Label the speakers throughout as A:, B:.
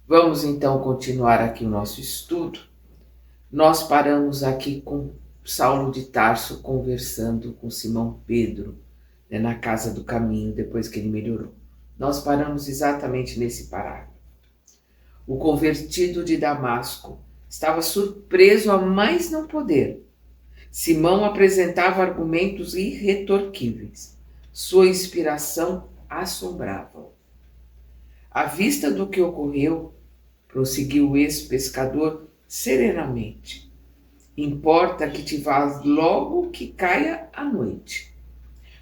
A: Vamos então continuar aqui o nosso estudo. Nós paramos aqui com Saulo de Tarso conversando com Simão Pedro, né, na casa do caminho, depois que ele melhorou. Nós paramos exatamente nesse parágrafo. O convertido de Damasco estava surpreso a mais não poder. Simão apresentava argumentos irretorquíveis. Sua inspiração assombrava-o. À vista do que ocorreu, prosseguiu o ex-pescador serenamente, importa que te vás logo que caia a noite.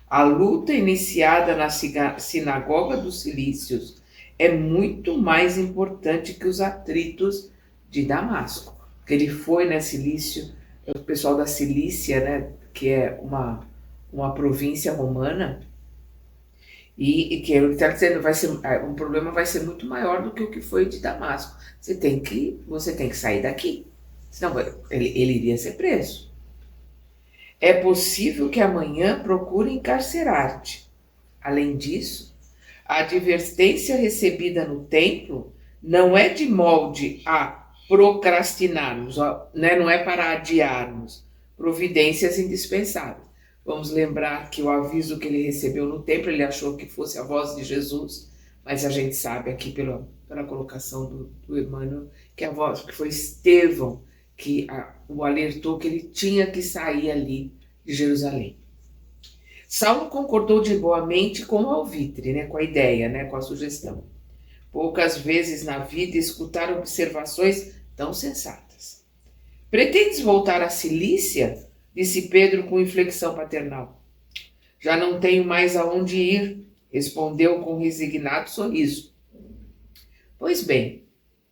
A: A luta iniciada na sinagoga dos Cilícios é muito mais importante que os atritos de Damasco. Porque ele foi, né, Cilício, o pessoal da Cilícia, né, que é uma província romana, e que ele está dizendo, um problema vai ser muito maior do que o que foi de Damasco. Você tem que sair daqui, senão ele iria ser preso. É possível que amanhã procure encarcerar-te. Além disso, a advertência recebida no templo não é de molde a procrastinarmos, né? Não é para adiarmos providências indispensáveis. Vamos lembrar que o aviso que ele recebeu no templo, ele achou que fosse a voz de Jesus, mas a gente sabe aqui pela colocação do Emmanuel que a voz que foi Estevão que o alertou que ele tinha que sair ali de Jerusalém. Saulo concordou de boa mente com o alvitre, né, com a ideia, né, com a sugestão. Poucas vezes na vida escutar observações tão sensatas. Pretendes voltar à Cilícia? Disse Pedro com inflexão paternal. Já não tenho mais aonde ir, respondeu com resignado sorriso. Pois bem,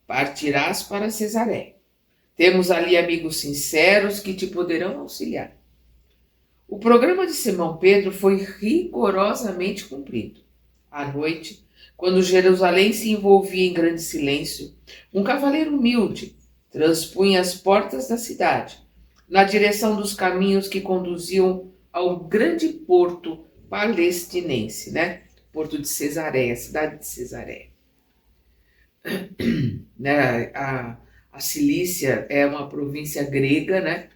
A: partirás para Cesareia. Temos ali amigos sinceros que te poderão auxiliar. O programa de Simão Pedro foi rigorosamente cumprido. À noite, quando Jerusalém se envolvia em grande silêncio, um cavaleiro humilde transpunha as portas da cidade, na direção dos caminhos que conduziam ao grande porto palestinense, né? Porto de Cesareia, cidade de Cesareia. Né? A Cilícia é uma província grega, né?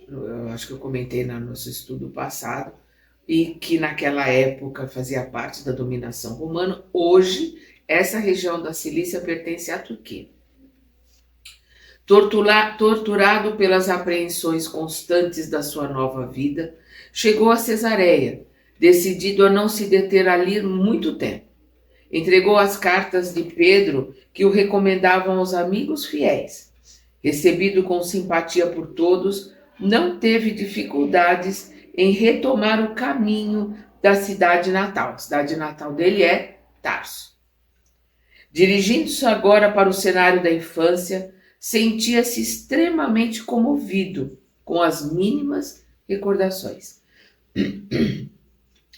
A: Eu acho que eu comentei no nosso estudo passado, e que naquela época fazia parte da dominação romana. Hoje, essa região da Cilícia pertence à Turquia. Torturado pelas apreensões constantes da sua nova vida, chegou a Cesareia, decidido a não se deter ali muito tempo. Entregou as cartas de Pedro que o recomendavam aos amigos fiéis. Recebido com simpatia por todos, não teve dificuldades em retomar o caminho da cidade natal. A cidade natal dele é Tarso. Dirigindo-se agora para o cenário da infância, sentia-se extremamente comovido com as mínimas recordações.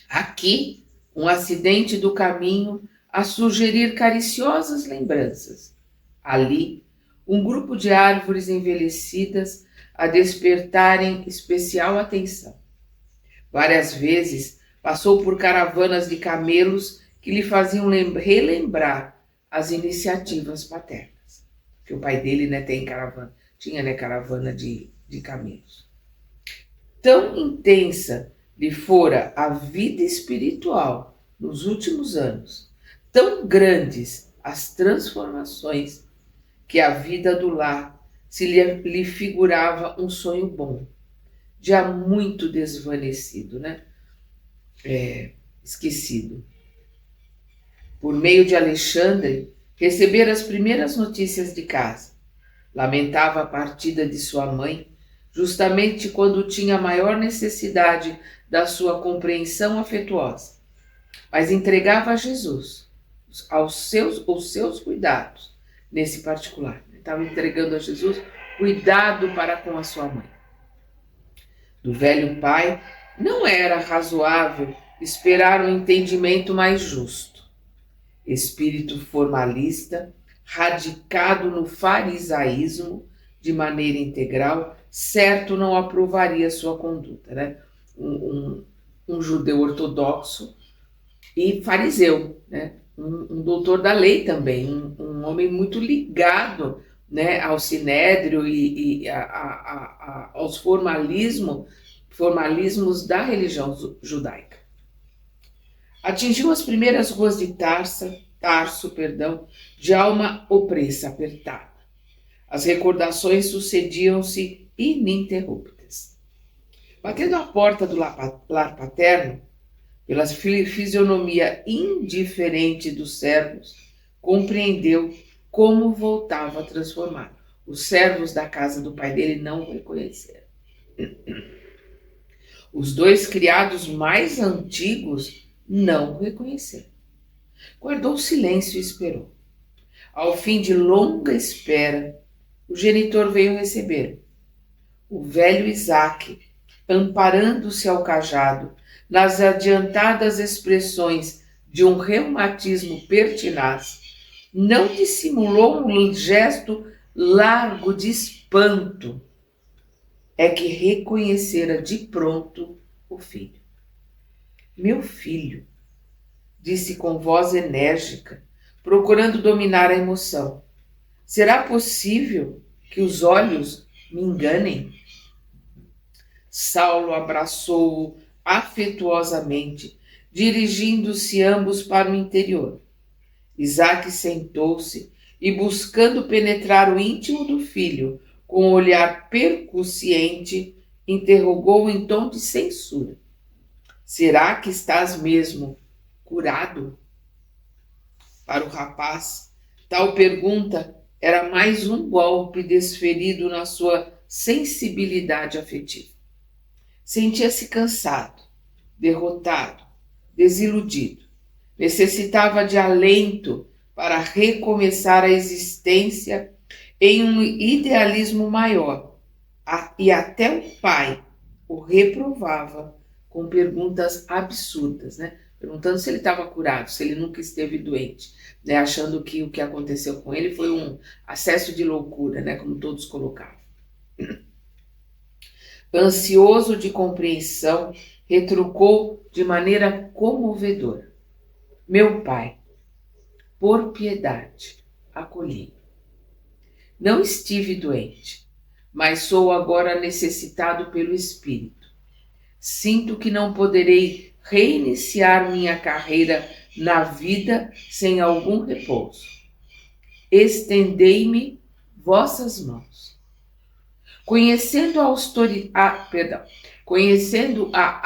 A: Aqui, um acidente do caminho a sugerir cariciosas lembranças. Ali, um grupo de árvores envelhecidas a despertarem especial atenção. Várias vezes passou por caravanas de camelos que lhe faziam relembrar as iniciativas paternas. Que o pai dele, né, tinha, né, caravana de camelos. Tão intensa lhe fora a vida espiritual nos últimos anos, tão grandes as transformações, que a vida do lar se lhe figurava um sonho bom, já muito desvanecido, né? Esquecido. Por meio de Alexandre, recebera as primeiras notícias de casa. Lamentava a partida de sua mãe, justamente quando tinha maior necessidade da sua compreensão afetuosa, mas entregava a Jesus os seus cuidados nesse particular. Estava entregando a Jesus cuidado para com a sua mãe. Do velho pai, não era razoável esperar um entendimento mais justo. Espírito formalista, radicado no farisaísmo de maneira integral, certo não aprovaria sua conduta, né? Um judeu ortodoxo e fariseu, né? um doutor da lei também, um homem muito ligado, né, ao sinédrio e aos formalismos da religião judaica. Atingiu as primeiras ruas de Tarso, de alma opressa, apertada. As recordações sucediam-se ininterruptas. Batendo à porta do lar paterno, pela fisionomia indiferente dos servos, compreendeu como voltava transformado. Os servos da casa do pai dele não o reconheceram. Os 2 criados mais antigos não o reconheceram. Guardou silêncio e esperou. Ao fim de longa espera, o genitor veio receber. O velho Isaque, amparando-se ao cajado, nas adiantadas expressões de um reumatismo pertinaz, não dissimulou um gesto largo de espanto. É que reconhecera de pronto o filho. Meu filho, disse com voz enérgica, procurando dominar a emoção. Será possível que os olhos me enganem? Saulo abraçou-o afetuosamente, dirigindo-se ambos para o interior. Isaque sentou-se e, buscando penetrar o íntimo do filho com um olhar percussiente, interrogou-o em tom de censura. Será que estás mesmo curado? Para o rapaz, tal pergunta era mais um golpe desferido na sua sensibilidade afetiva. Sentia-se cansado, derrotado, desiludido. Necessitava de alento para recomeçar a existência em um idealismo maior. E até o pai o reprovava com perguntas absurdas, né? Perguntando se ele estava curado, se ele nunca esteve doente, né? Achando que o que aconteceu com ele foi um acesso de loucura, né? Como todos colocavam. Ansioso de compreensão, retrucou de maneira comovedora. Meu pai, por piedade, acolhi. Não estive doente, mas sou agora necessitado pelo espírito. Sinto que não poderei reiniciar minha carreira na vida sem algum repouso. Estendei-me vossas mãos. Conhecendo a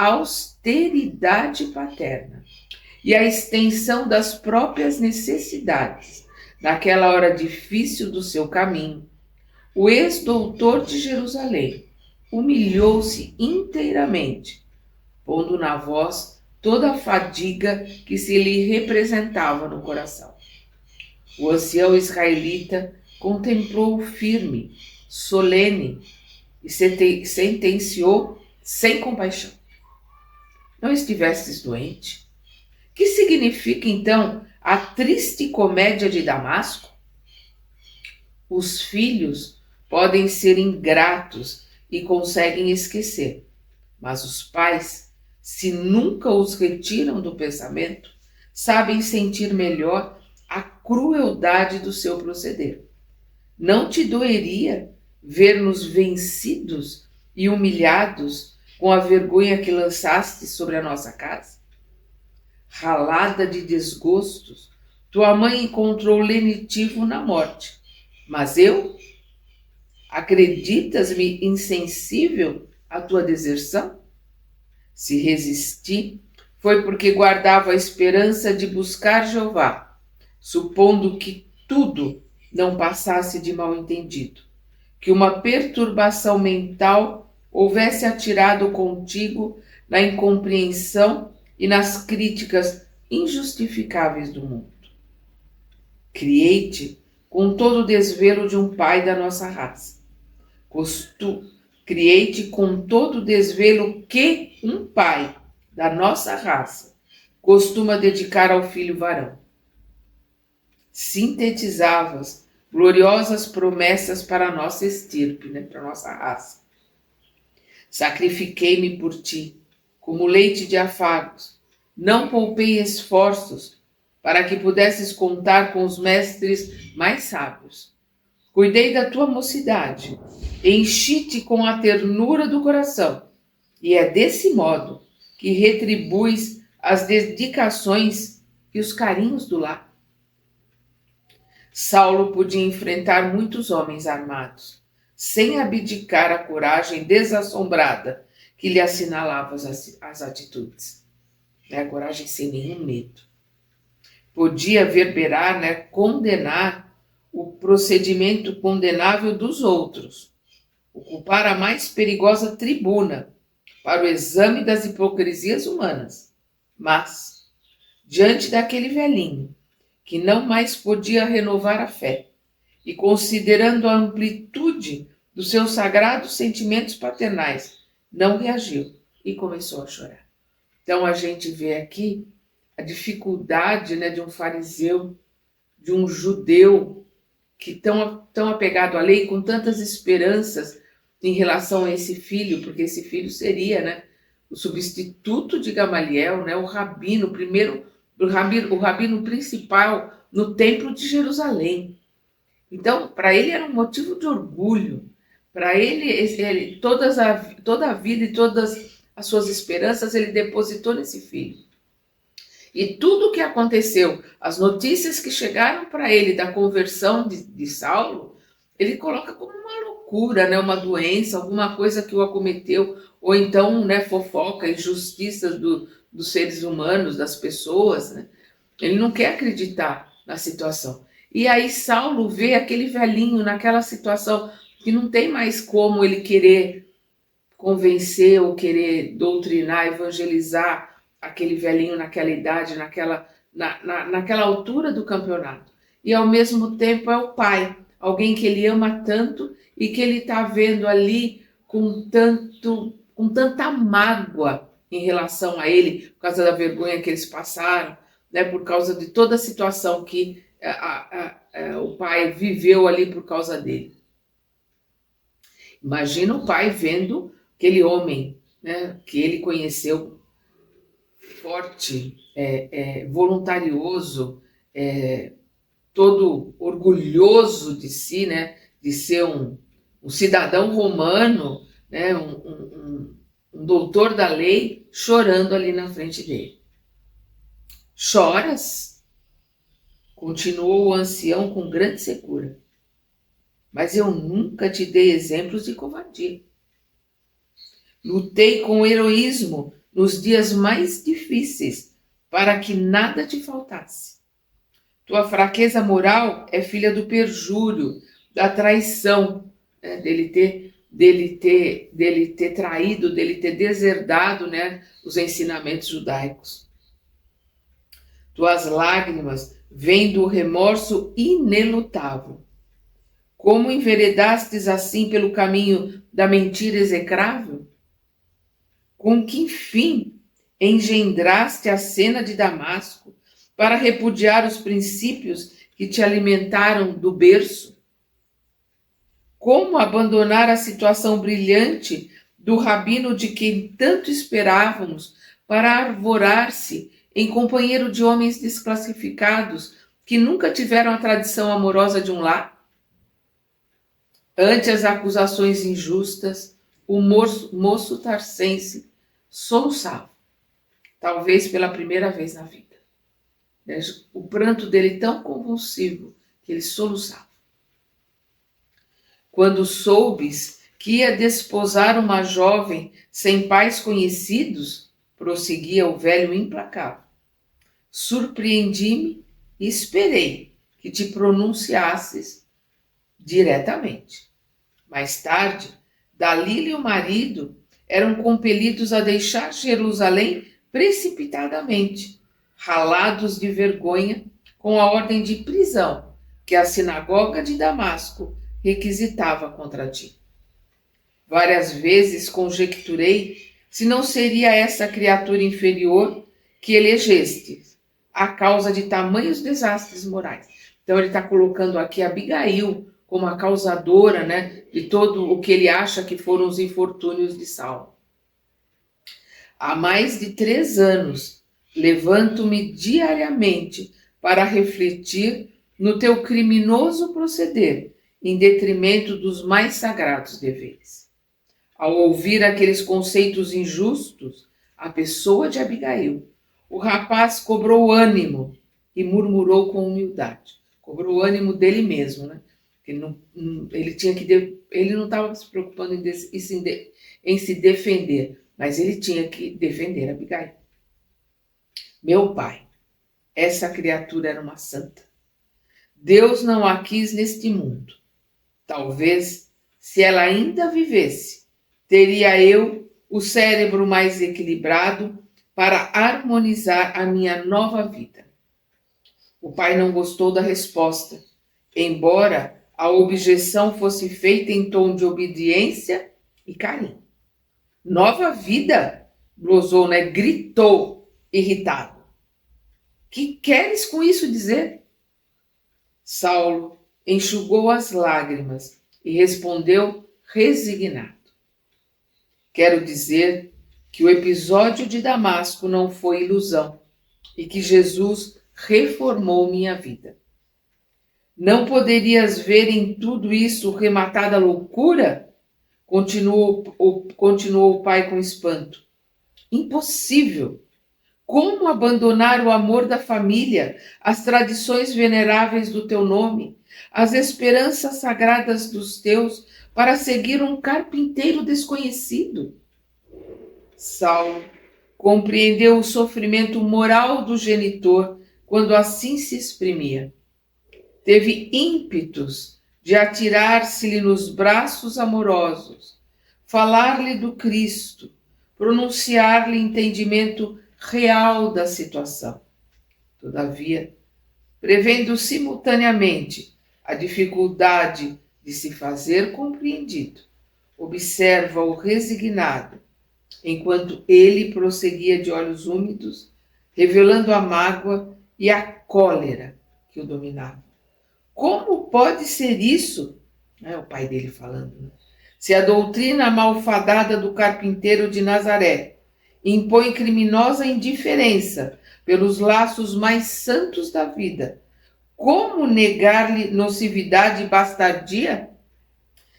A: austeridade paterna e a extensão das próprias necessidades naquela hora difícil do seu caminho, o ex-doutor de Jerusalém humilhou-se inteiramente, pondo na voz toda a fadiga que se lhe representava no coração. O ancião israelita contemplou-o firme, solene, e sentenciou sem compaixão. Não estivestes doente? Que significa, então, a triste comédia de Damasco? Os filhos podem ser ingratos e conseguem esquecer, mas os pais, se nunca os retiram do pensamento, sabem sentir melhor a crueldade do seu proceder. Não te doeria ver-nos vencidos e humilhados com a vergonha que lançaste sobre a nossa casa? Ralada de desgostos, tua mãe encontrou lenitivo na morte. Mas eu? Acreditas-me insensível à tua deserção? Se resisti, foi porque guardava a esperança de buscar Jeová, supondo que tudo não passasse de mal-entendido, que uma perturbação mental houvesse atirado contigo na incompreensão e nas críticas injustificáveis do mundo. Criei-te com todo o desvelo de um pai da nossa raça. Criei-te com todo o desvelo que um pai da nossa raça costuma dedicar ao filho varão. Sintetizavas gloriosas promessas para a nossa estirpe, né, para a nossa raça. Sacrifiquei-me por ti, como leite de afagos. Não poupei esforços para que pudesses contar com os mestres mais sábios. Cuidei da tua mocidade, enchi-te com a ternura do coração, e é desse modo que retribuis as dedicações e os carinhos do lar. Saulo podia enfrentar muitos homens armados, sem abdicar a coragem desassombrada que lhe assinalava as atitudes. A coragem sem nenhum medo. Podia verberar, condenar o procedimento condenável dos outros, ocupar a mais perigosa tribuna para o exame das hipocrisias humanas. Mas, diante daquele velhinho, que não mais podia renovar a fé, e considerando a amplitude dos seus sagrados sentimentos paternais, não reagiu e começou a chorar. Então a gente vê aqui a dificuldade, de um fariseu, de um judeu que tão apegado à lei, com tantas esperanças em relação a esse filho, porque esse filho seria, o substituto de Gamaliel, o rabino, o rabino principal no templo de Jerusalém. Então, para ele era um motivo de orgulho. Para ele toda a vida e todas as suas esperanças ele depositou nesse filho. E tudo o que aconteceu, as notícias que chegaram para ele da conversão de Saulo, ele coloca como uma loucura, uma doença, alguma coisa que o acometeu, ou então fofoca, injustiças dos seres humanos, das pessoas. Ele não quer acreditar na situação. E aí Saulo vê aquele velhinho naquela situação que não tem mais como ele querer convencer ou querer doutrinar, evangelizar aquele velhinho naquela idade, naquela altura do campeonato. E ao mesmo tempo é o pai, alguém que ele ama tanto e que ele está vendo ali com tanta mágoa em relação a ele, por causa da vergonha que eles passaram, por causa de toda a situação que o pai viveu ali por causa dele. Imagina o pai vendo aquele homem, que ele conheceu, forte, voluntarioso, todo orgulhoso de si, de ser um cidadão romano, um doutor da lei, chorando ali na frente dele. Choras? Continuou o ancião com grande secura. Mas eu nunca te dei exemplos de covardia. Lutei com heroísmo nos dias mais difíceis para que nada te faltasse. Tua fraqueza moral é filha do perjúrio, da traição, dele ter traído, dele ter deserdado, os ensinamentos judaicos. Tuas lágrimas vêm do remorso inelutável. Como enveredastes assim pelo caminho da mentira execrável? Com que fim engendraste a cena de Damasco para repudiar os princípios que te alimentaram do berço? Como abandonar a situação brilhante do rabino de quem tanto esperávamos para arvorar-se em companheiro de homens desclassificados que nunca tiveram a tradição amorosa de um lar? Ante as acusações injustas, o moço tarcense soluçava, talvez pela primeira vez na vida. O pranto dele tão convulsivo que ele soluçava. Quando soubes que ia desposar uma jovem sem pais conhecidos, prosseguia o velho implacável, surpreendi-me e esperei que te pronunciasses diretamente. Mais tarde, Dalila e o marido eram compelidos a deixar Jerusalém precipitadamente, ralados de vergonha com a ordem de prisão que a sinagoga de Damasco requisitava contra ti. Várias vezes conjecturei se não seria essa criatura inferior que elegeste a causa de tamanhos desastres morais. Então ele está colocando aqui Abigail como a causadora, de todo o que ele acha que foram os infortúnios de Saulo. Há mais de 3 anos levanto-me diariamente para refletir no teu criminoso proceder, em detrimento dos mais sagrados deveres. Ao ouvir aqueles conceitos injustos, a pessoa de Abigail, o rapaz cobrou ânimo e murmurou com humildade. Cobrou ânimo dele mesmo, né? Ele não estava se preocupando em se defender, mas ele tinha que defender Abigail. Meu pai, essa criatura era uma santa. Deus não a quis neste mundo. Talvez, se ela ainda vivesse, teria eu o cérebro mais equilibrado para harmonizar a minha nova vida. O pai não gostou da resposta, embora a objeção fosse feita em tom de obediência e carinho. Nova vida? Glosou, né? Gritou, irritado. Que queres com isso dizer? Saulo enxugou as lágrimas e respondeu resignado. Quero dizer que o episódio de Damasco não foi ilusão e que Jesus reformou minha vida. Não poderias ver em tudo isso rematada loucura? Continuou o pai com espanto. Impossível! Como abandonar o amor da família, as tradições veneráveis do teu nome, as esperanças sagradas dos teus, para seguir um carpinteiro desconhecido? Saulo compreendeu o sofrimento moral do genitor quando assim se exprimia. Teve ímpetos de atirar-se-lhe nos braços amorosos, falar-lhe do Cristo, pronunciar-lhe entendimento real da situação. Todavia, prevendo simultaneamente a dificuldade de se fazer compreendido, observa-o resignado, enquanto ele prosseguia de olhos úmidos, revelando a mágoa e a cólera que o dominava. Como pode ser isso? É o pai dele falando, né? Se a doutrina malfadada do carpinteiro de Nazaré impõe criminosa indiferença pelos laços mais santos da vida, como negar-lhe nocividade e bastardia?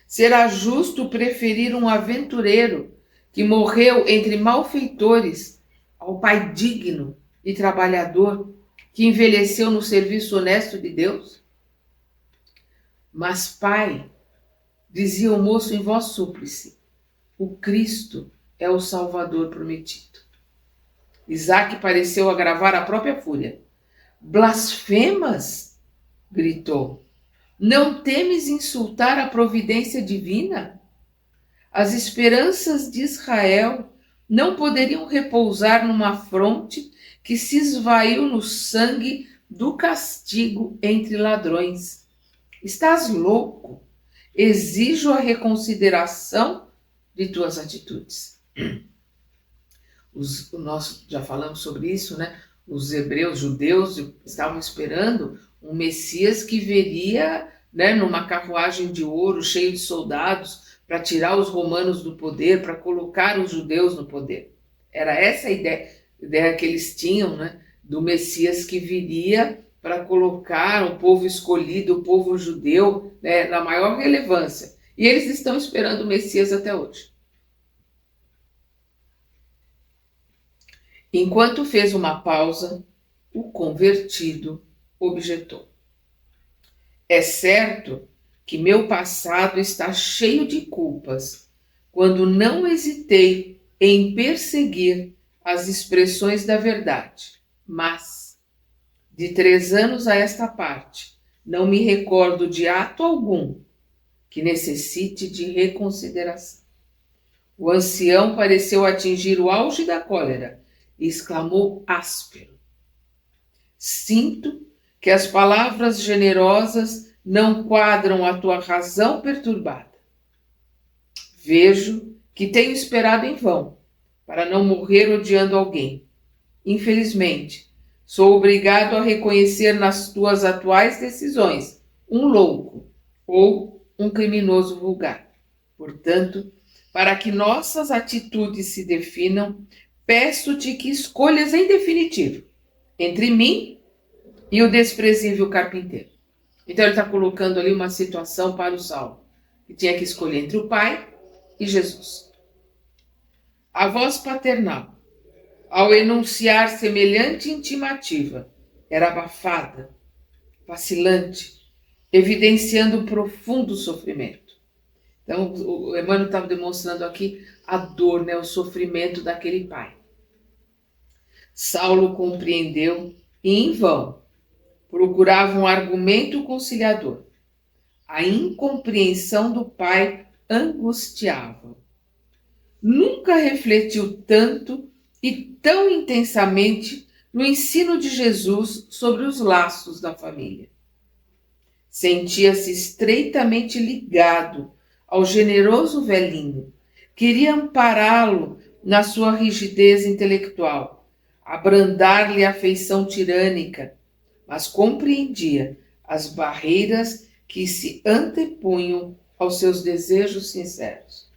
A: Será justo preferir um aventureiro que morreu entre malfeitores ao pai digno e trabalhador que envelheceu no serviço honesto de Deus? Mas, pai, dizia o moço em voz súplice, o Cristo é o Salvador prometido. Isaac pareceu agravar a própria fúria. Blasfemas? Gritou. Não temes insultar a providência divina? As esperanças de Israel não poderiam repousar numa fronte que se esvaiu no sangue do castigo entre ladrões. Estás louco? Exijo a reconsideração de tuas atitudes. Nós já falamos sobre isso, né? Os hebreus, judeus, estavam esperando um Messias que viria, né, numa carruagem de ouro, cheio de soldados, para tirar os romanos do poder, para colocar os judeus no poder. Era essa a ideia que eles tinham, né, do Messias que viria para colocar o povo escolhido, o povo judeu, né, na maior relevância. E eles estão esperando o Messias até hoje. Enquanto fez uma pausa, o convertido objetou. É certo que meu passado está cheio de culpas, quando não hesitei em perseguir as expressões da verdade, mas de 3 anos a esta parte, não me recordo de ato algum que necessite de reconsideração. O ancião pareceu atingir o auge da cólera e exclamou áspero. Sinto que as palavras generosas não quadram a tua razão perturbada. Vejo que tenho esperado em vão, para não morrer odiando alguém. Infelizmente, sou obrigado a reconhecer nas tuas atuais decisões um louco ou um criminoso vulgar. Portanto, para que nossas atitudes se definam, peço-te que escolhas em definitivo entre mim e o desprezível carpinteiro. Então ele está colocando ali uma situação para o Saulo, que tinha que escolher entre o pai e Jesus. A voz paternal, ao enunciar semelhante intimativa, era abafada, vacilante, evidenciando profundo sofrimento. Então, o Emmanuel estava demonstrando aqui a dor, né, o sofrimento daquele pai. Saulo compreendeu e, em vão, procurava um argumento conciliador. A incompreensão do pai angustiava. Nunca refletiu tanto e tão intensamente no ensino de Jesus sobre os laços da família. Sentia-se estreitamente ligado ao generoso velhinho. Queria ampará-lo na sua rigidez intelectual, abrandar-lhe a afeição tirânica, mas compreendia as barreiras que se antepunham aos seus desejos sinceros.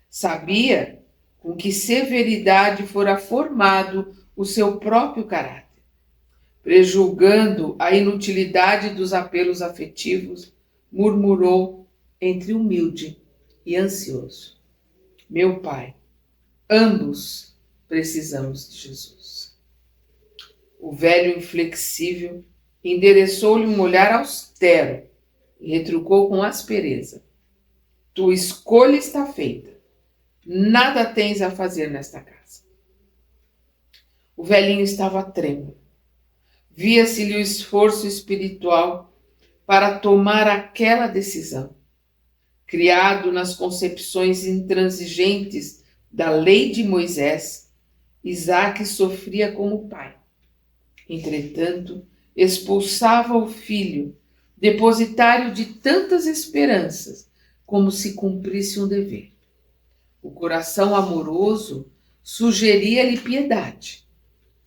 A: Sabia com que severidade fora formado o seu próprio caráter. Prejulgando a inutilidade dos apelos afetivos, murmurou entre humilde e ansioso: meu pai, ambos precisamos de Jesus. O velho inflexível endereçou-lhe um olhar austero e retrucou com aspereza: tua escolha está feita. Nada tens a fazer nesta casa. O velhinho estava trêmulo. Via-se-lhe o esforço espiritual para tomar aquela decisão. Criado nas concepções intransigentes da lei de Moisés, Isaque sofria como pai. Entretanto, expulsava o filho, depositário de tantas esperanças, como se cumprisse um dever. O coração amoroso sugeria-lhe piedade,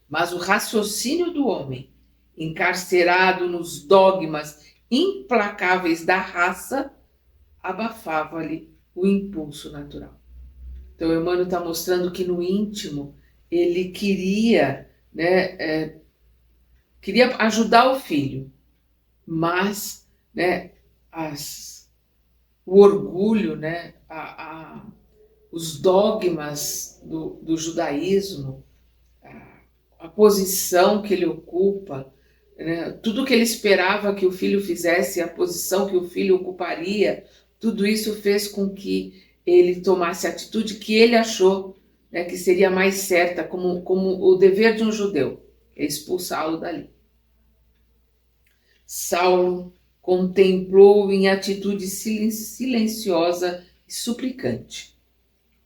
A: mas o raciocínio do homem, encarcerado nos dogmas implacáveis da raça, abafava-lhe o impulso natural. Então, o Emmanuel está mostrando que no íntimo ele queria, queria ajudar o filho, mas o orgulho, os dogmas do judaísmo, a posição que ele ocupa, tudo que ele esperava que o filho fizesse, a posição que o filho ocuparia, tudo isso fez com que ele tomasse a atitude que ele achou que seria mais certa, como o dever de um judeu, é expulsá-lo dali. Saulo contemplou em atitude silenciosa e suplicante.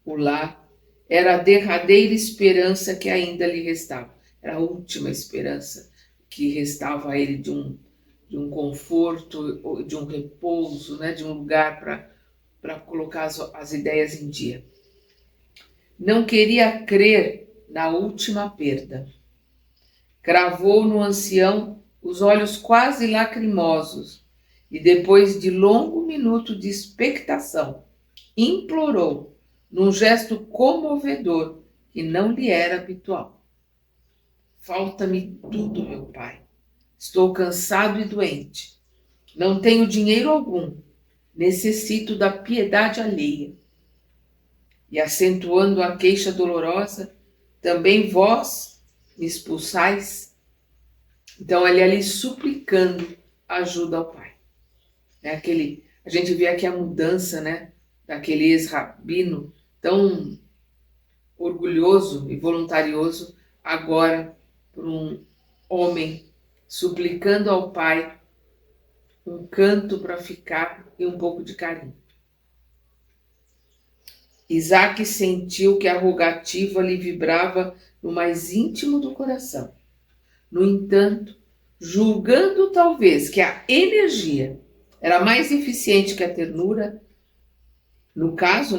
A: O lar era a derradeira esperança que ainda lhe restava. Era a última esperança que restava a ele de um conforto, de um repouso, de um lugar para colocar as ideias em dia. Não queria crer na última perda. Cravou no ancião os olhos quase lacrimosos e, depois de longo minuto de expectação, implorou, num gesto comovedor que não lhe era habitual: falta-me tudo, meu pai. Estou cansado e doente. Não tenho dinheiro algum. Necessito da piedade alheia. E, acentuando a queixa dolorosa, também vós me expulsais. Então, ele ali suplicando ajuda ao pai. A gente vê aqui a mudança, daquele ex-rabino tão orgulhoso e voluntarioso, agora por um homem suplicando ao pai um canto para ficar e um pouco de carinho. Isaque sentiu que a rogativa lhe vibrava no mais íntimo do coração. No entanto, julgando talvez que a energia era mais eficiente que a ternura, no caso,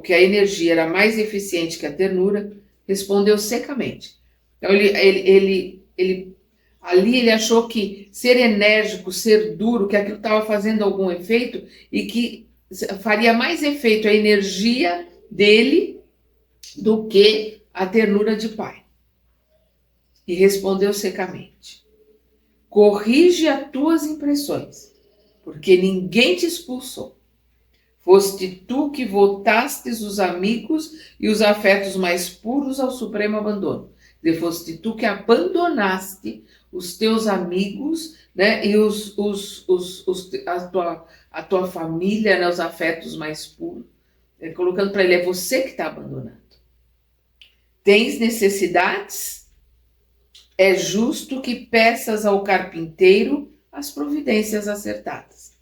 A: que a energia era mais eficiente que a ternura, respondeu secamente. Então, ali ele achou que ser enérgico, ser duro, que aquilo estava fazendo algum efeito e que faria mais efeito a energia dele do que a ternura de pai. E respondeu secamente: corrige as tuas impressões, porque ninguém te expulsou. Foste tu que voltastes os amigos e os afetos mais puros ao supremo abandono. Foste tu que abandonaste os teus amigos, né, e a tua família, né, os afetos mais puros, colocando para ele, é você que está abandonando. Tens necessidades? É justo que peças ao carpinteiro as providências acertadas.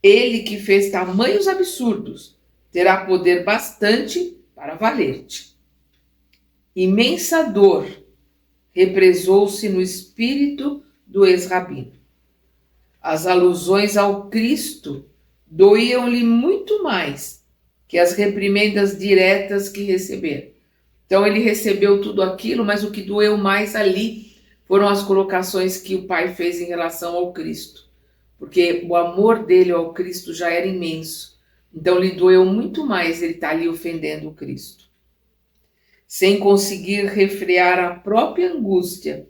A: Ele que fez tamanhos absurdos terá poder bastante para valer-te. Imensa dor represou-se no espírito do ex-rabino. As alusões ao Cristo doíam-lhe muito mais que as reprimendas diretas que recebera. Então ele recebeu tudo aquilo, mas o que doeu mais ali foram as colocações que o pai fez em relação ao Cristo. Porque o amor dele ao Cristo já era imenso. Então lhe doeu muito mais ele estar ali ofendendo o Cristo. Sem conseguir refrear a própria angústia,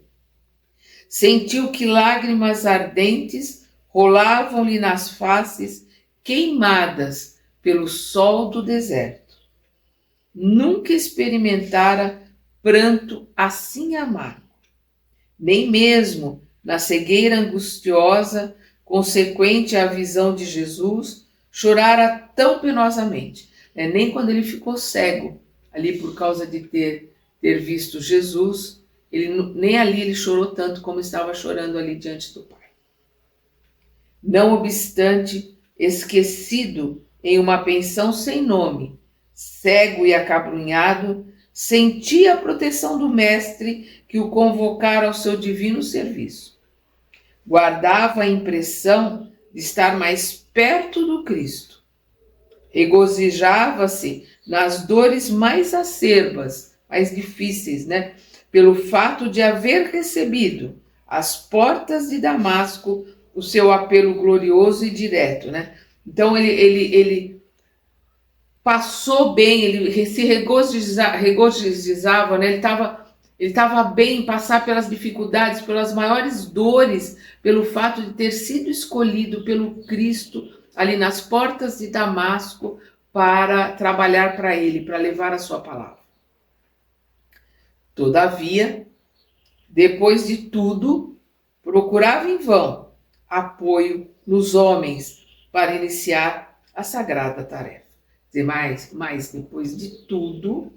A: sentiu que lágrimas ardentes rolavam-lhe nas faces queimadas pelo sol do deserto. Nunca experimentara pranto assim amargo. Nem mesmo na cegueira angustiosa consequente à visão de Jesus, chorara tão penosamente. Nem quando ele ficou cego, ali por causa de ter visto Jesus, nem ali ele chorou tanto como estava chorando ali diante do Pai. Não obstante, esquecido em uma pensão sem nome, cego e acabrunhado, sentia a proteção do Mestre que o convocara ao seu divino serviço. Guardava a impressão de estar mais perto do Cristo. Regozijava-se nas dores mais acerbas, mais difíceis, né? Pelo fato de haver recebido às portas de Damasco o seu apelo glorioso e direto, né? Então ele passou bem, ele se regozijava, né? Ele estava bem em passar pelas dificuldades, pelas maiores dores, pelo fato de ter sido escolhido pelo Cristo ali nas portas de Damasco para trabalhar para ele, para levar a sua palavra. Todavia, depois de tudo, procurava em vão apoio nos homens para iniciar a sagrada tarefa. Mas depois de tudo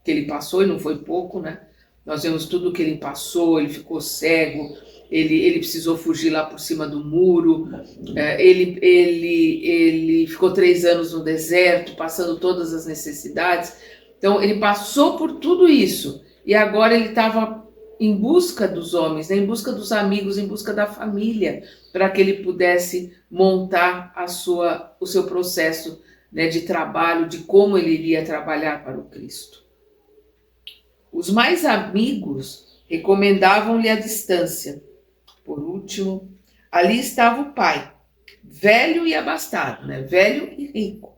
A: que ele passou, e não foi pouco, né? Nós vemos tudo que ele passou, ele ficou cego, ele precisou fugir lá por cima do muro, ele ficou 3 anos no deserto, passando todas as necessidades. Então, ele passou por tudo isso, e agora ele estava em busca dos homens, né? Em busca dos amigos, em busca da família, para que ele pudesse montar o seu processo, né, de trabalho, de como ele iria trabalhar para o Cristo. Os mais amigos recomendavam-lhe a distância. Por último, ali estava o pai, velho e abastado, né? Velho e rico,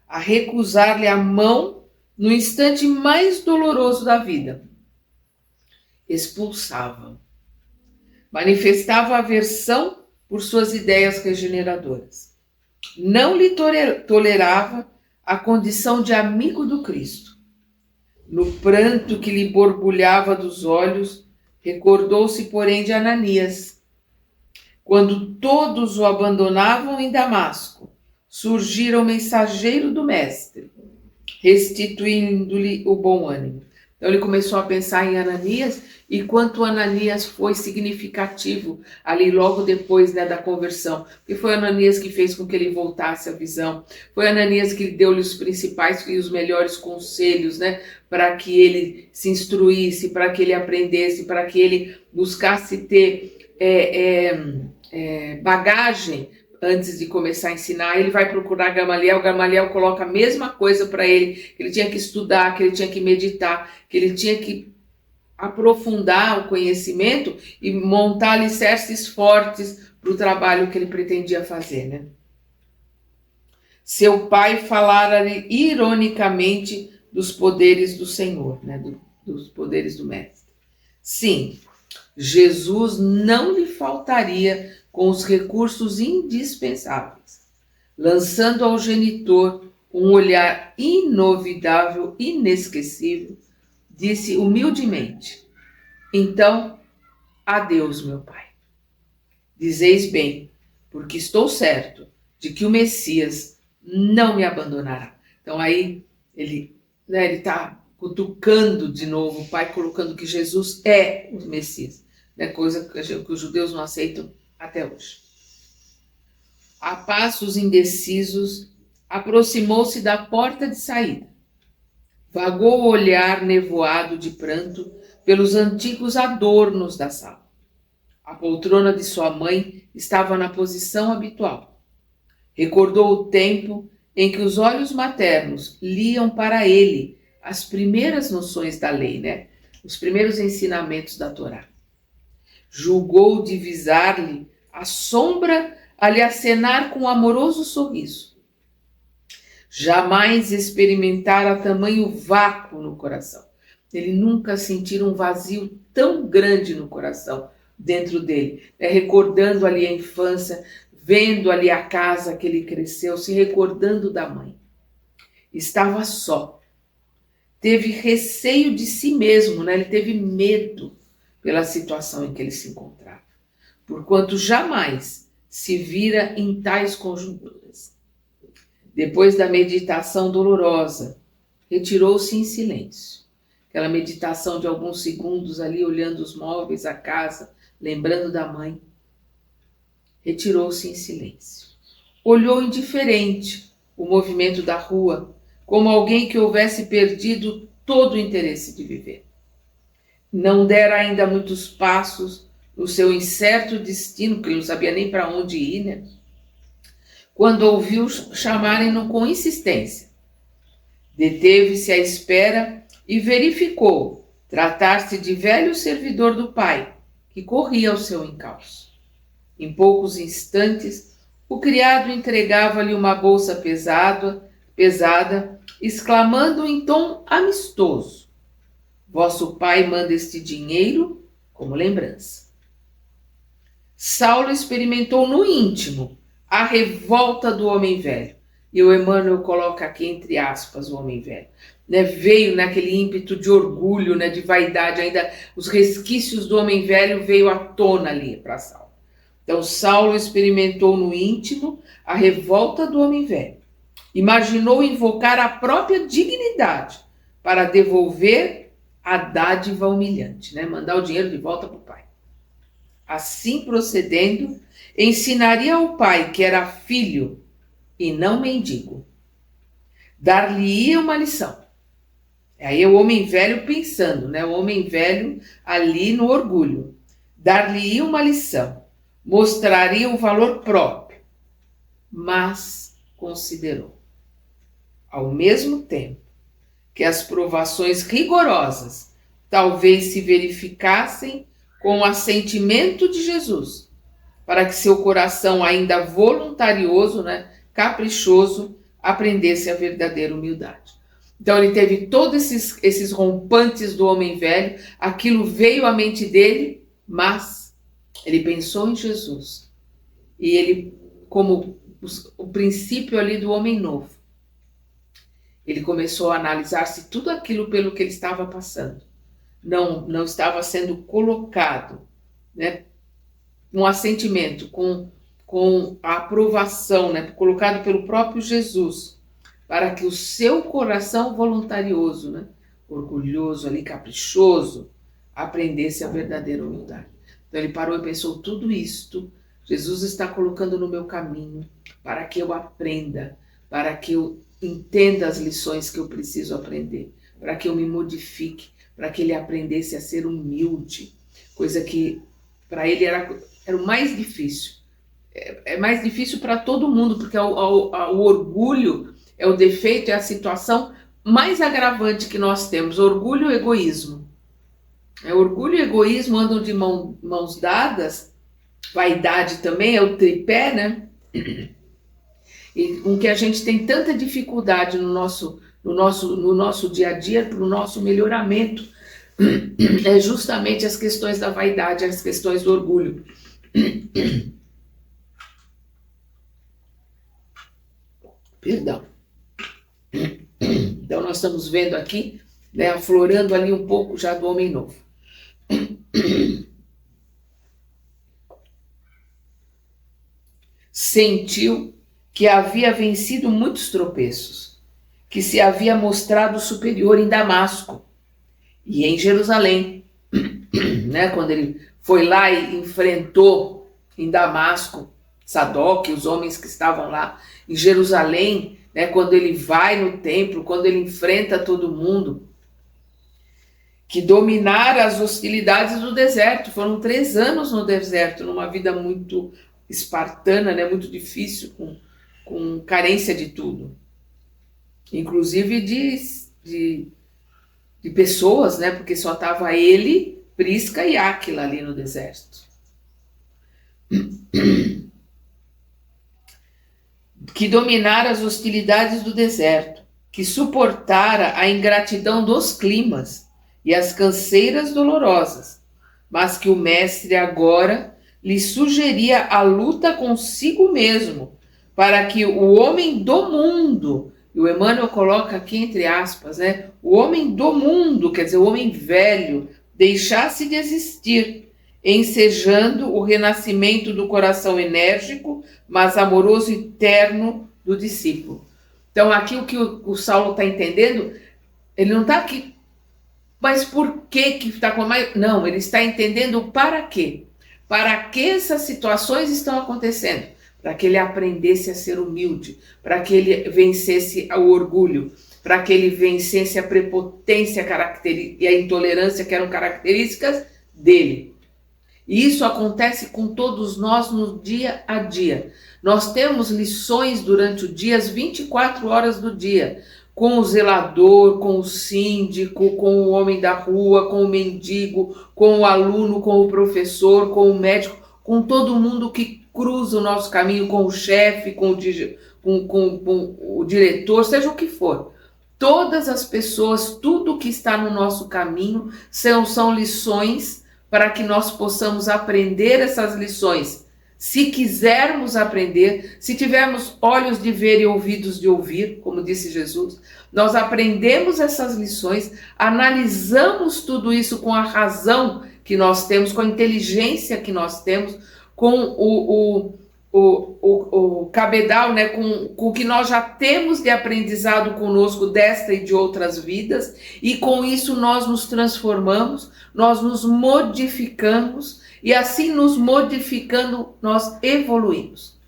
A: a recusar-lhe a mão no instante mais doloroso da vida. Expulsava. Manifestava aversão por suas ideias regeneradoras. Não lhe tolerava a condição de amigo do Cristo. No pranto que lhe borbulhava dos olhos, recordou-se, porém, de Ananias. Quando todos o abandonavam em Damasco, surgira o mensageiro do Mestre, restituindo-lhe o bom ânimo. Então ele começou a pensar em Ananias e quanto Ananias foi significativo ali logo depois, né, da conversão. Porque foi Ananias que fez com que ele voltasse à visão. Foi Ananias que deu-lhe os principais e os melhores conselhos, né, para que ele se instruísse, para que ele aprendesse, para que ele buscasse ter bagagem antes de começar a ensinar. Ele vai procurar Gamaliel, Gamaliel coloca a mesma coisa para ele, que ele tinha que estudar, que ele tinha que meditar, que ele tinha que aprofundar o conhecimento e montar alicerces fortes para o trabalho que ele pretendia fazer, né? Seu pai falara ironicamente dos poderes do Senhor, né? Dos poderes do Mestre. Sim, Jesus não lhe faltaria com os recursos indispensáveis, lançando ao genitor um olhar inovidável, inesquecível, disse humildemente: então, adeus, meu pai. Dizeis bem, porque estou certo de que o Messias não me abandonará. Então aí ele está cutucando de novo o pai, colocando que Jesus é o Messias, coisa que os judeus não aceitam até hoje. A passos indecisos, aproximou-se da porta de saída. Vagou o olhar nevoado de pranto pelos antigos adornos da sala. A poltrona de sua mãe estava na posição habitual. Recordou o tempo em que os olhos maternos liam para ele as primeiras noções da lei, os primeiros ensinamentos da Torá. Julgou divisar-lhe a sombra a lhe acenar com um amoroso sorriso. Jamais experimentara tamanho vácuo no coração. Ele nunca sentira um vazio tão grande no coração dentro dele, recordando ali a infância, vendo ali a casa que ele cresceu, se recordando da mãe. Estava só. Teve receio de si mesmo, ele teve medo pela situação em que ele se encontrava, porquanto jamais se vira em tais conjunturas. Depois da meditação dolorosa, retirou-se em silêncio. Aquela meditação de alguns segundos ali, olhando os móveis, a casa, lembrando da mãe. Retirou-se em silêncio. Olhou indiferente o movimento da rua, como alguém que houvesse perdido todo o interesse de viver. Não dera ainda muitos passos no seu incerto destino, porque ele não sabia nem para onde ir, quando ouviu chamarem-no com insistência. Deteve-se à espera e verificou tratar-se de velho servidor do pai, que corria ao seu encalço. Em poucos instantes, o criado entregava-lhe uma bolsa pesada, exclamando em tom amistoso: vosso pai manda este dinheiro como lembrança. Saulo experimentou no íntimo a revolta do homem velho. E o Emmanuel coloca aqui entre aspas o homem velho. Veio naquele ímpeto de orgulho, de vaidade, ainda os resquícios do homem velho veio à tona ali para Saulo. Então Saulo experimentou no íntimo a revolta do homem velho. Imaginou invocar a própria dignidade para devolver a dádiva humilhante, mandar o dinheiro de volta para o pai. Assim procedendo, ensinaria ao pai que era filho e não mendigo. Dar-lhe-ia uma lição. Aí é o homem velho pensando, o homem velho ali no orgulho. Dar-lhe-ia uma lição, mostraria o valor próprio, mas considerou, ao mesmo tempo, que as provações rigorosas talvez se verificassem com o assentimento de Jesus, para que seu coração ainda voluntarioso, caprichoso, aprendesse a verdadeira humildade. Então ele teve todos esses rompantes do homem velho, aquilo veio à mente dele, mas ele pensou em Jesus. E ele, como o princípio ali do homem novo, ele começou a analisar se tudo aquilo pelo que ele estava passando não estava sendo colocado, com assentimento, com a aprovação, colocado pelo próprio Jesus, para que o seu coração voluntarioso, orgulhoso, ali, caprichoso, aprendesse a verdadeira humildade. Então ele parou e pensou: tudo isto Jesus está colocando no meu caminho para que eu aprenda, para que eu entenda as lições que eu preciso aprender, para que eu me modifique, para que ele aprendesse a ser humilde, coisa que para ele era o mais difícil. É mais difícil para todo mundo, porque o orgulho é o defeito, é a situação mais agravante que nós temos. Orgulho e egoísmo. Orgulho e egoísmo andam de mãos dadas. Vaidade também é o tripé, E com que a gente tem tanta dificuldade no nosso dia a dia, para o nosso melhoramento, é justamente as questões da vaidade, as questões do orgulho. Perdão. Então nós estamos vendo aqui, né, aflorando ali um pouco já do homem novo. Sentiu que havia vencido muitos tropeços, que se havia mostrado superior em Damasco e em Jerusalém, né? Quando ele foi lá e enfrentou em Damasco Sadoc, os homens que estavam lá em Jerusalém, né? Quando ele vai no templo, quando ele enfrenta todo mundo, que dominara as hostilidades do deserto. Foram 3 anos no deserto, numa vida muito espartana, né? Muito difícil, com carência de tudo, inclusive de pessoas, né? Porque só estava ele, Prisca e Áquila ali no deserto. Que dominara as hostilidades do deserto, que suportara a ingratidão dos climas e as canseiras dolorosas, mas que o mestre agora lhe sugeria a luta consigo mesmo, para que o homem do mundo, e o Emmanuel coloca aqui entre aspas, né? O homem do mundo, quer dizer, o homem velho, deixasse de existir, ensejando o renascimento do coração enérgico, mas amoroso e terno do discípulo. Então aqui o que o Saulo está entendendo, ele não está aqui, mas por que está com mais... Não, ele está entendendo para quê. Para que essas situações estão acontecendo? Para que ele aprendesse a ser humilde, para que ele vencesse o orgulho, para que ele vencesse a prepotência e a intolerância que eram características dele. E isso acontece com todos nós no dia a dia. Nós temos lições durante o dia, as 24 horas do dia, com o zelador, com o síndico, com o homem da rua, com o mendigo, com o aluno, com o professor, com o médico, com todo mundo que cruza o nosso caminho, com o chefe, com o diretor, seja o que for. Todas as pessoas, tudo que está no nosso caminho são lições para que nós possamos aprender essas lições. Se quisermos aprender, se tivermos olhos de ver e ouvidos de ouvir, como disse Jesus, nós aprendemos essas lições, analisamos tudo isso com a razão que nós temos, com a inteligência que nós temos, com o cabedal, né, com o que nós já temos de aprendizado conosco desta e de outras vidas, e com isso nós nos transformamos, nós nos modificamos, e assim nos modificando nós evoluímos.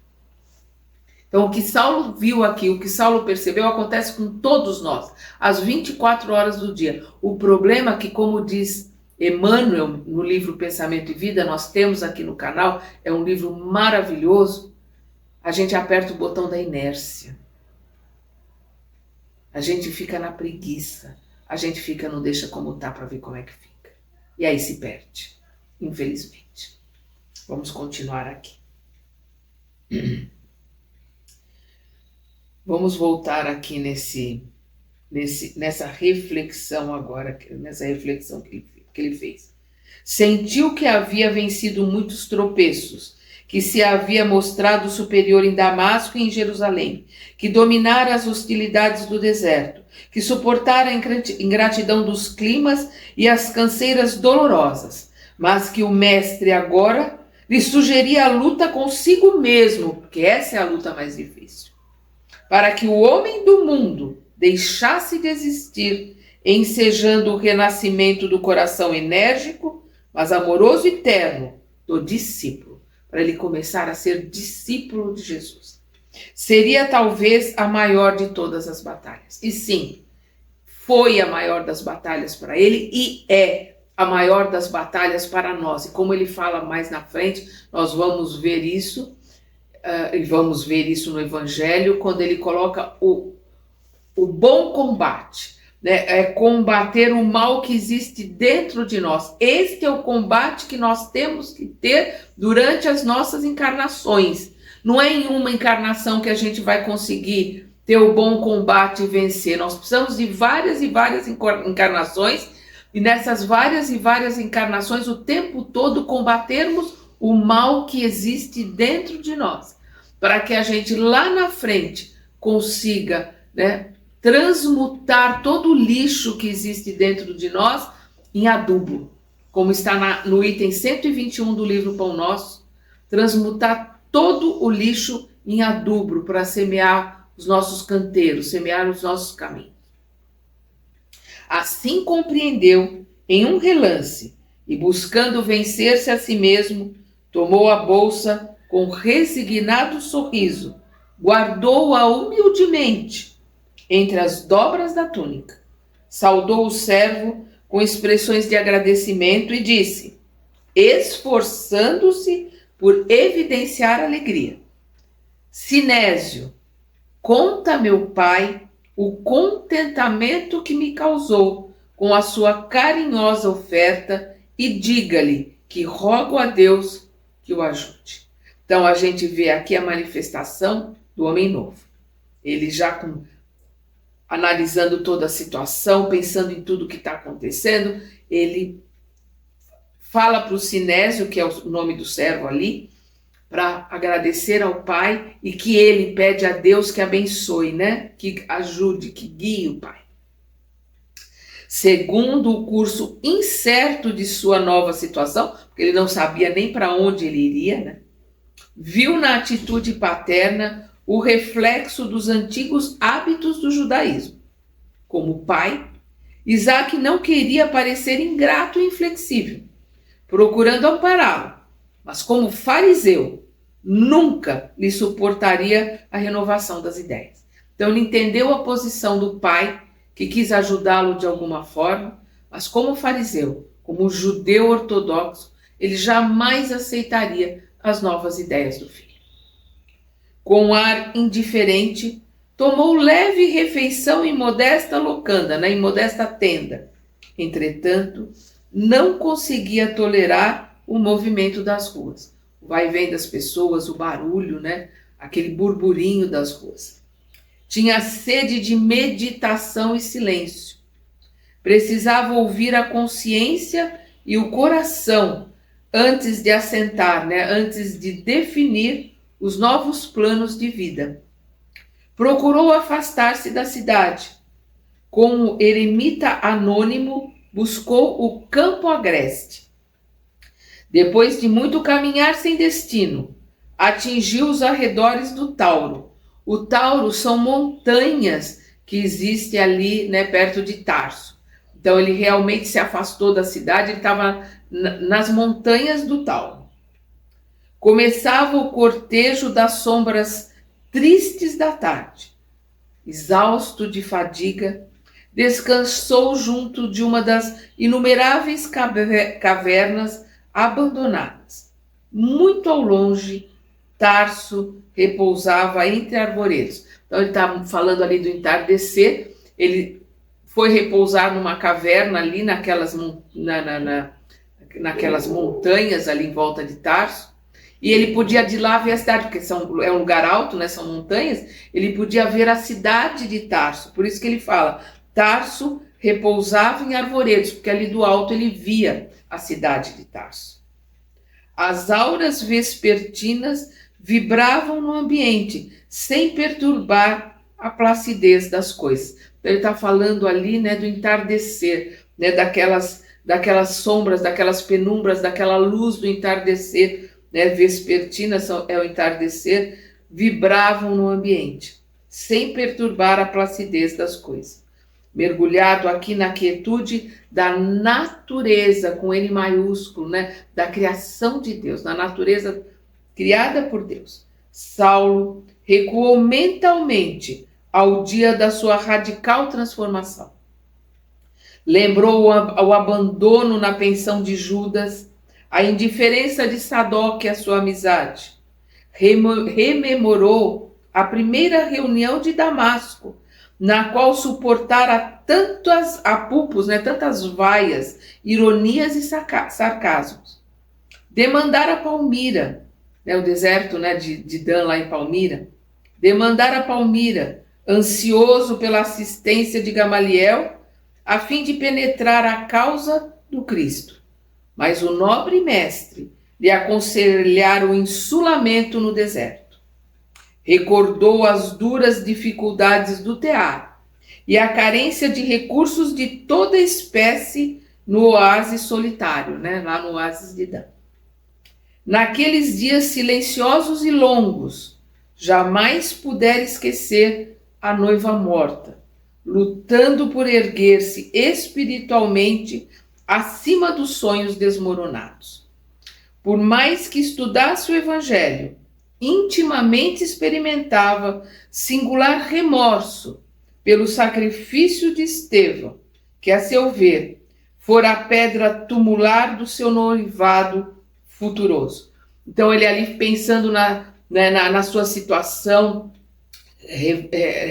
A: Então o que Saulo viu aqui, o que Saulo percebeu, acontece com todos nós, às 24 horas do dia. O problema é que, como diz Emmanuel, no livro Pensamento e Vida, nós temos aqui no canal, é um livro maravilhoso, a gente aperta o botão da inércia. A gente fica na preguiça, a gente fica no deixa como tá para ver como é que fica. E aí se perde, infelizmente. Vamos continuar aqui. Vamos voltar aqui nessa reflexão agora, nessa reflexão que ele fez. Sentiu que havia vencido muitos tropeços, que se havia mostrado superior em Damasco e em Jerusalém, que dominara as hostilidades do deserto, que suportara a ingratidão dos climas e as canseiras dolorosas, mas que o mestre agora lhe sugeria a luta consigo mesmo, porque essa é a luta mais difícil, para que o homem do mundo deixasse de existir, ensejando o renascimento do coração enérgico, mas amoroso e terno do discípulo, para ele começar a ser discípulo de Jesus. Seria talvez a maior de todas as batalhas. E sim, foi a maior das batalhas para ele e é a maior das batalhas para nós. E como ele fala mais na frente, nós vamos ver isso, e vamos ver isso no Evangelho, quando ele coloca o bom combate, né? É combater o mal que existe dentro de nós. Este é o combate que nós temos que ter durante as nossas encarnações. Não é em uma encarnação que a gente vai conseguir ter o bom combate e vencer. Nós precisamos de várias e várias encarnações e nessas várias e várias encarnações, o tempo todo combatermos o mal que existe dentro de nós, para que a gente lá na frente consiga, né, transmutar todo o lixo que existe dentro de nós em adubo, como está no item 121 do livro Pão Nosso, transmutar todo o lixo em adubo para semear os nossos canteiros, semear os nossos caminhos. Assim compreendeu em um relance e, buscando vencer-se a si mesmo, tomou a bolsa com resignado sorriso, guardou-a humildemente entre as dobras da túnica, saudou o servo com expressões de agradecimento e disse, esforçando-se por evidenciar alegria, Sinésio, conta meu pai o contentamento que me causou com a sua carinhosa oferta e diga-lhe que rogo a Deus que o ajude. Então a gente vê aqui a manifestação do homem novo. Ele já analisando toda a situação, pensando em tudo que está acontecendo, ele fala para o Sinésio, que é o nome do servo ali, para agradecer ao pai e que ele pede a Deus que abençoe, né? Que ajude, que guie o pai. Segundo o curso incerto de sua nova situação, porque ele não sabia nem para onde ele iria, né? Viu na atitude paterna o reflexo dos antigos hábitos do judaísmo. Como pai, Isaac não queria parecer ingrato e inflexível, procurando ampará-lo, mas como fariseu, nunca lhe suportaria a renovação das ideias. Então ele entendeu a posição do pai, que quis ajudá-lo de alguma forma, mas como fariseu, como judeu ortodoxo, ele jamais aceitaria as novas ideias do filho. Com um ar indiferente, tomou leve refeição em modesta locanda, em modesta tenda. Entretanto, não conseguia tolerar o movimento das ruas. O vai e vem das pessoas, o barulho, né? Aquele burburinho das ruas. Tinha sede de meditação e silêncio. Precisava ouvir a consciência e o coração antes de assentar, antes de definir os novos planos de vida. Procurou afastar-se da cidade. Como eremita anônimo, buscou o campo agreste. Depois de muito caminhar sem destino, atingiu os arredores do Tauro. O Tauro são montanhas que existem ali, perto de Tarso. Então ele realmente se afastou da cidade, ele estava nas montanhas do Tauro. Começava o cortejo das sombras tristes da tarde. Exausto de fadiga, descansou junto de uma das inumeráveis cavernas abandonadas. Muito ao longe, Tarso repousava entre arvoredos. Então ele está falando ali do entardecer, ele foi repousar numa caverna ali naquelas montanhas ali em volta de Tarso, e ele podia de lá ver a cidade, porque é um lugar alto, são montanhas, ele podia ver a cidade de Tarso, por isso que ele fala, Tarso repousava em arvoredos, porque ali do alto ele via a cidade de Tarso. As auras vespertinas vibravam no ambiente, sem perturbar a placidez das coisas. Então ele está falando ali, do entardecer, daquelas sombras, daquelas penumbras, daquela luz do entardecer, vespertina é o entardecer, vibravam no ambiente, sem perturbar a placidez das coisas. Mergulhado aqui na quietude da natureza, com N maiúsculo, da criação de Deus, na natureza criada por Deus. Saulo recuou mentalmente ao dia da sua radical transformação. Lembrou o abandono na pensão de Judas, a indiferença de Sadoc à sua amizade. Rememorou a primeira reunião de Damasco, na qual suportara tantos apupos, tantas vaias, ironias e sarcasmos. Demandara Palmira, o deserto de Dan lá em Palmira, demandara Palmira, ansioso pela assistência de Gamaliel, a fim de penetrar a causa do Cristo. Mas o nobre mestre lhe aconselhara o insulamento no deserto. Recordou as duras dificuldades do tear e a carência de recursos de toda espécie no oásis solitário, lá no oásis de Dan. Naqueles dias silenciosos e longos, jamais pudera esquecer a noiva morta, lutando por erguer-se espiritualmente acima dos sonhos desmoronados. Por mais que estudasse o Evangelho, intimamente experimentava singular remorso pelo sacrifício de Estevão, que, a seu ver, fora a pedra tumular do seu noivado futuroso. Então, ele ali pensando na sua situação,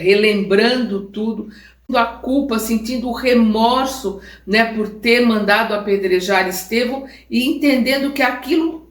A: relembrando tudo, a culpa, sentindo o remorso, por ter mandado apedrejar Estevão e entendendo que aquilo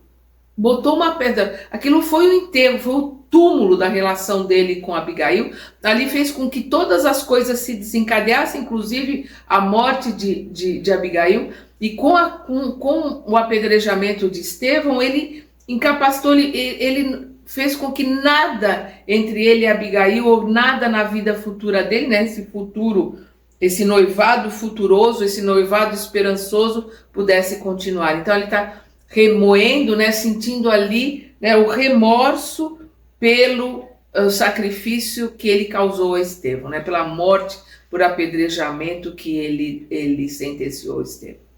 A: botou uma pedra, aquilo foi o enterro, foi o túmulo da relação dele com Abigail. Ali fez com que todas as coisas se desencadeassem, inclusive a morte de Abigail, e com o apedrejamento de Estevão, ele incapacitou, ele fez com que nada entre ele e Abigail, ou nada na vida futura dele, esse futuro, esse noivado futuroso, esse noivado esperançoso, pudesse continuar. Então ele está remoendo, sentindo ali o remorso pelo sacrifício que ele causou a Estevão, pela morte por apedrejamento que ele sentenciou a Estevão.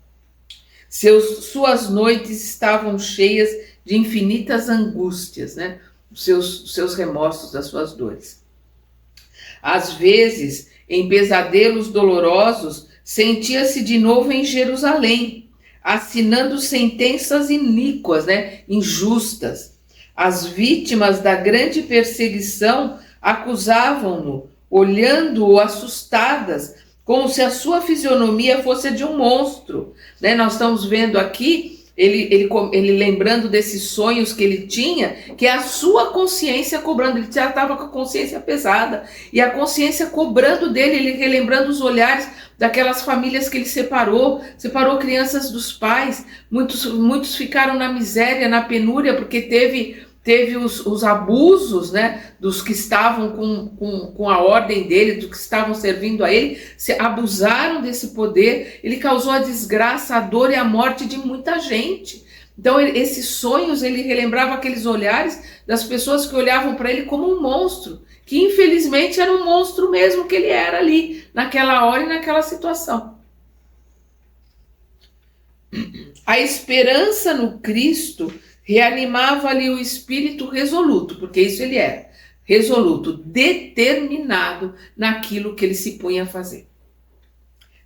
A: Suas noites estavam cheias de infinitas angústias, os seus remorsos, das suas dores. Às vezes, em pesadelos dolorosos, sentia-se de novo em Jerusalém, assinando sentenças iníquas, injustas. As vítimas da grande perseguição acusavam-no, olhando-o assustadas, como se a sua fisionomia fosse a de um monstro. Nós estamos vendo aqui, ele lembrando desses sonhos que ele tinha, que é a sua consciência cobrando. Ele já estava com a consciência pesada, e a consciência cobrando dele, ele relembrando os olhares daquelas famílias que ele separou crianças dos pais, muitos ficaram na miséria, na penúria, porque teve os abusos, dos que estavam com a ordem dele, dos que estavam servindo a ele, se abusaram desse poder. Ele causou a desgraça, a dor e a morte de muita gente. Então, esses sonhos, ele relembrava aqueles olhares das pessoas que olhavam para ele como um monstro, que infelizmente era um monstro mesmo que ele era ali, naquela hora e naquela situação. A esperança no Cristo reanimava-lhe o espírito resoluto, porque isso ele era, resoluto, determinado naquilo que ele se punha a fazer.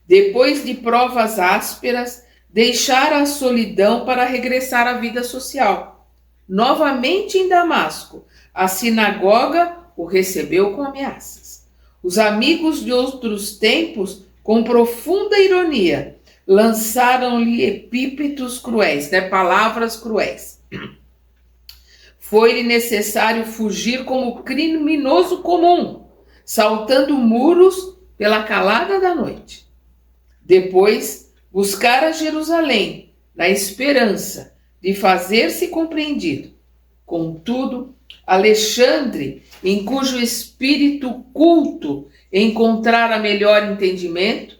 A: Depois de provas ásperas, deixara a solidão para regressar à vida social. Novamente em Damasco, a sinagoga o recebeu com ameaças. Os amigos de outros tempos, com profunda ironia, lançaram-lhe epítetos cruéis, palavras cruéis. Foi-lhe necessário fugir como criminoso comum, saltando muros pela calada da noite. Depois, buscara Jerusalém, na esperança de fazer-se compreendido. Contudo, Alexandre, em cujo espírito culto encontrara melhor entendimento,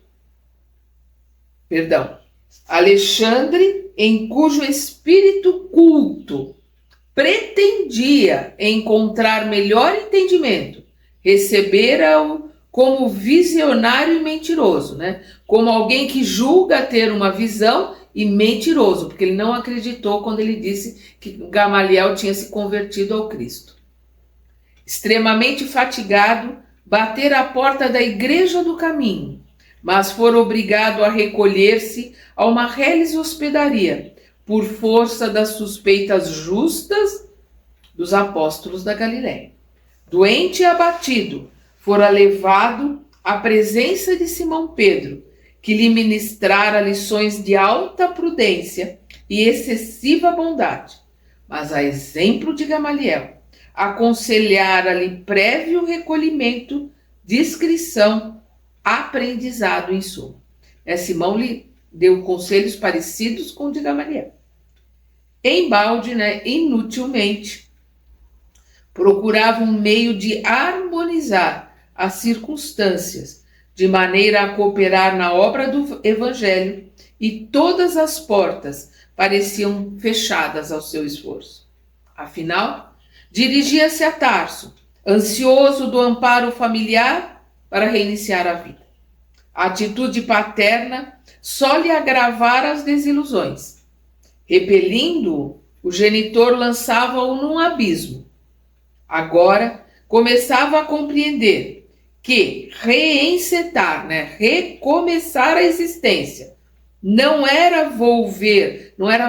A: Alexandre, em cujo espírito culto pretendia encontrar melhor entendimento, recebera-o como visionário e mentiroso, como alguém que julga ter uma visão e mentiroso, porque ele não acreditou quando ele disse que Gamaliel tinha se convertido ao Cristo. Extremamente fatigado, batera à porta da igreja do caminho, mas fora obrigado a recolher-se a uma reles hospedaria, por força das suspeitas justas dos apóstolos da Galiléia. Doente e abatido, fora levado à presença de Simão Pedro, que lhe ministrara lições de alta prudência e excessiva bondade, mas, a exemplo de Gamaliel, aconselhara-lhe prévio recolhimento, discrição, aprendizado em suma. Simão lhe deu conselhos parecidos com o de Gamaliel. Embalde, inutilmente, procurava um meio de harmonizar as circunstâncias, de maneira a cooperar na obra do Evangelho, e todas as portas pareciam fechadas ao seu esforço. Afinal, dirigia-se a Tarso, ansioso do amparo familiar para reiniciar a vida. A atitude paterna só lhe agravara as desilusões. Repelindo-o, o genitor lançava-o num abismo. Agora começava a compreender que reencetar, recomeçar a existência, não era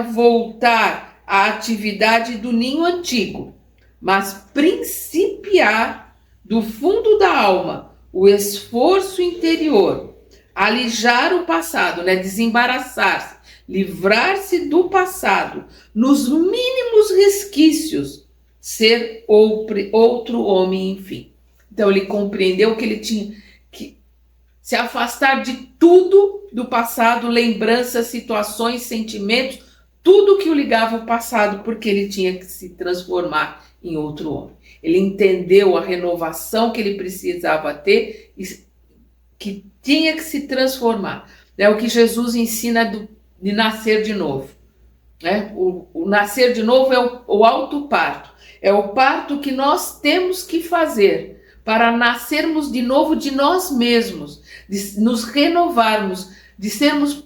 A: voltar à atividade do ninho antigo, mas principiar do fundo da alma o esforço interior, alijar o passado, desembaraçar-se, livrar-se do passado, nos mínimos resquícios, ser outro homem, enfim. Então ele compreendeu que ele tinha que se afastar de tudo do passado, lembranças, situações, sentimentos, tudo que o ligava ao passado, porque ele tinha que se transformar em outro homem. Ele entendeu a renovação que ele precisava ter e que tinha que se transformar. É o que Jesus ensina de nascer de novo. O nascer de novo é o autoparto. É o parto que nós temos que fazer para nascermos de novo de nós mesmos, de nos renovarmos, de sermos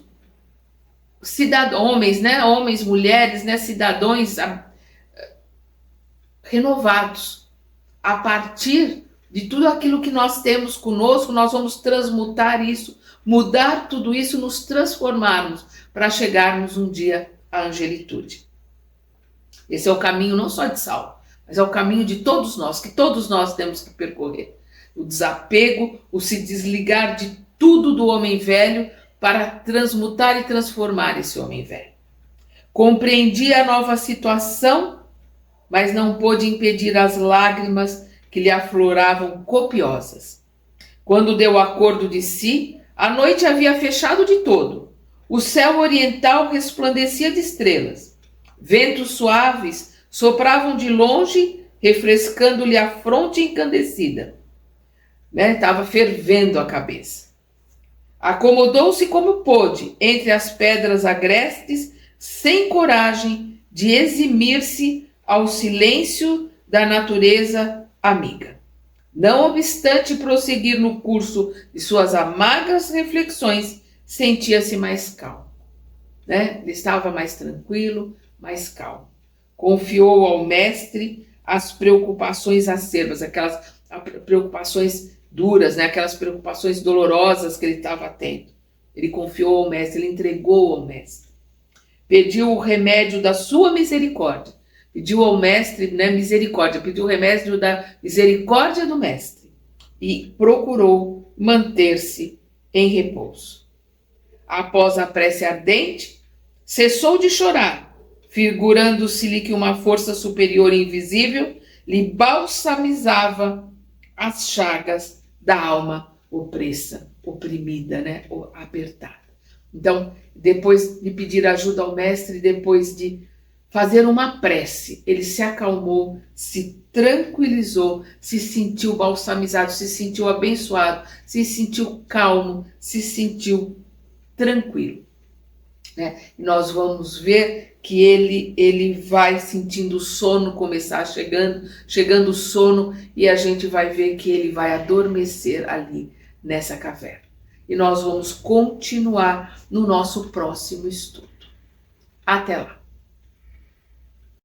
A: homens, homens, mulheres, cidadãos renovados. A partir de tudo aquilo que nós temos conosco, nós vamos transmutar isso, mudar tudo isso, nos transformarmos para chegarmos um dia à angelitude. Esse é o caminho não só de Saulo, mas é o caminho de todos nós, que todos nós temos que percorrer. O desapego, o se desligar de tudo do homem velho para transmutar e transformar esse homem velho. Compreendi a nova situação, mas não pôde impedir as lágrimas que lhe afloravam copiosas. Quando deu acordo de si, a noite havia fechado de todo. O céu oriental resplandecia de estrelas. Ventos suaves sopravam de longe, refrescando-lhe a fronte encandecida. Estava fervendo a cabeça. Acomodou-se como pôde entre as pedras agrestes, sem coragem de eximir-se ao silêncio da natureza amiga. Não obstante prosseguir no curso de suas amargas reflexões, sentia-se mais calmo. Ele estava mais tranquilo, mais calmo. Confiou ao mestre as preocupações acerbas, aquelas preocupações duras, aquelas preocupações dolorosas que ele estava tendo. Ele confiou ao mestre, ele entregou ao mestre. Pediu o remédio da sua misericórdia. Pediu ao mestre, misericórdia, pediu o remédio da misericórdia do mestre. E procurou manter-se em repouso. Após a prece ardente, cessou de chorar, figurando-se-lhe que uma força superior e invisível lhe balsamizava as chagas da alma opressa, oprimida, apertada. Então, depois de pedir ajuda ao mestre, depois de fazer uma prece, ele se acalmou, se tranquilizou, se sentiu balsamizado, se sentiu abençoado, se sentiu calmo, se sentiu tranquilo. E nós vamos ver que ele vai sentindo o sono começar chegando o sono, e a gente vai ver que ele vai adormecer ali nessa caverna. E nós vamos continuar no nosso próximo estudo. Até lá!